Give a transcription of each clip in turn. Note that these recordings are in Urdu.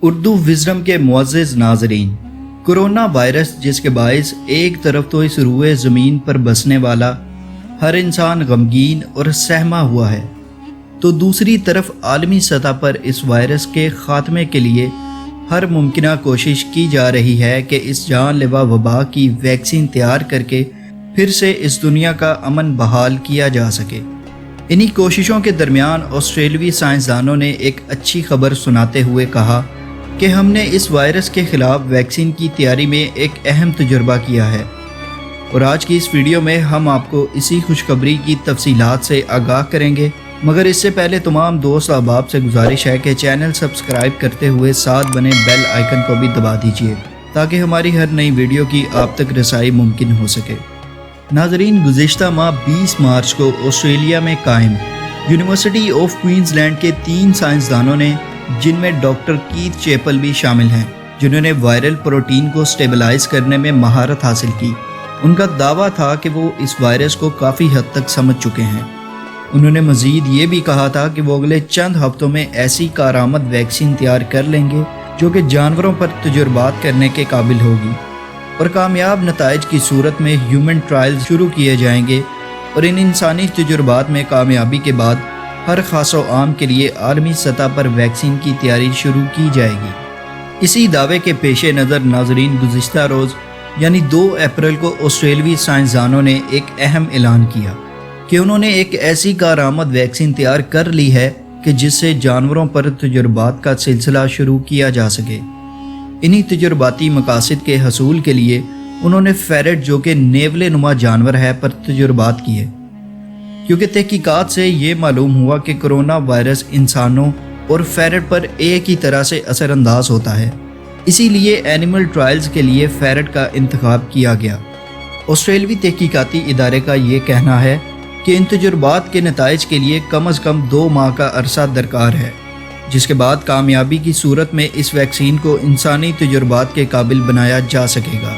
اردو وزڈم کے معزز ناظرین، کورونا وائرس جس کے باعث ایک طرف تو اس روئے زمین پر بسنے والا ہر انسان غمگین اور سہما ہوا ہے، تو دوسری طرف عالمی سطح پر اس وائرس کے خاتمے کے لیے ہر ممکنہ کوشش کی جا رہی ہے کہ اس جان لیوا وبا کی ویکسین تیار کر کے پھر سے اس دنیا کا امن بحال کیا جا سکے۔ انہی کوششوں کے درمیان آسٹریلوی سائنسدانوں نے ایک اچھی خبر سناتے ہوئے کہا کہ ہم نے اس وائرس کے خلاف ویکسین کی تیاری میں ایک اہم تجربہ کیا ہے، اور آج کی اس ویڈیو میں ہم آپ کو اسی خوشخبری کی تفصیلات سے آگاہ کریں گے۔ مگر اس سے پہلے تمام دوست احباب سے گزارش ہے کہ چینل سبسکرائب کرتے ہوئے ساتھ بنے بیل آئیکن کو بھی دبا دیجیے تاکہ ہماری ہر نئی ویڈیو کی آپ تک رسائی ممکن ہو سکے۔ ناظرین، گزشتہ ماہ 20 مارچ کو آسٹریلیا میں قائم یونیورسٹی آف کوئنز لینڈ کے 3 سائنسدانوں نے، جن میں ڈاکٹر کیتھ چیپل بھی شامل ہیں، جنہوں نے وائرل پروٹین کو سٹیبلائز کرنے میں مہارت حاصل کی، ان کا دعویٰ تھا کہ وہ اس وائرس کو کافی حد تک سمجھ چکے ہیں۔ انہوں نے مزید یہ بھی کہا تھا کہ وہ اگلے چند ہفتوں میں ایسی کارآمد ویکسین تیار کر لیں گے جو کہ جانوروں پر تجربات کرنے کے قابل ہوگی، اور کامیاب نتائج کی صورت میں ہیومن ٹرائلز شروع کیے جائیں گے، اور ان انسانی تجربات میں کامیابی کے بعد ہر خاص و عام کے لیے عالمی سطح پر ویکسین کی تیاری شروع کی جائے گی۔ اسی دعوے کے پیش نظر ناظرین، گزشتہ روز یعنی 2 اپریل کو آسٹریلوی سائنسدانوں نے ایک اہم اعلان کیا کہ انہوں نے ایک ایسی کارآمد ویکسین تیار کر لی ہے کہ جس سے جانوروں پر تجربات کا سلسلہ شروع کیا جا سکے۔ انہی تجرباتی مقاصد کے حصول کے لیے انہوں نے فیرٹ، جو کہ نیولے نما جانور ہے، پر تجربات کیے، کیونکہ تحقیقات سے یہ معلوم ہوا کہ کرونا وائرس انسانوں اور فیرٹ پر ایک ہی طرح سے اثر انداز ہوتا ہے، اسی لیے اینیمل ٹرائلز کے لیے فیرٹ کا انتخاب کیا گیا۔ آسٹریلوی تحقیقاتی ادارے کا یہ کہنا ہے کہ ان تجربات کے نتائج کے لیے کم از کم 2 ماہ کا عرصہ درکار ہے، جس کے بعد کامیابی کی صورت میں اس ویکسین کو انسانی تجربات کے قابل بنایا جا سکے گا،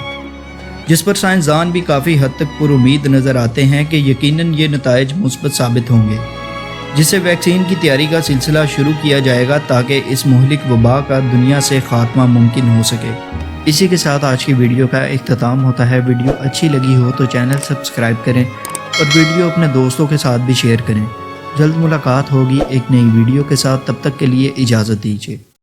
جس پر سائنسدان بھی کافی حد تک پر امید نظر آتے ہیں کہ یقیناً یہ نتائج مثبت ثابت ہوں گے، جس سے ویکسین کی تیاری کا سلسلہ شروع کیا جائے گا تاکہ اس مہلک وبا کا دنیا سے خاتمہ ممکن ہو سکے۔ اسی کے ساتھ آج کی ویڈیو کا اختتام ہوتا ہے۔ ویڈیو اچھی لگی ہو تو چینل سبسکرائب کریں اور ویڈیو اپنے دوستوں کے ساتھ بھی شیئر کریں۔ جلد ملاقات ہوگی ایک نئی ویڈیو کے ساتھ، تب تک کے لیے اجازت دیجیے۔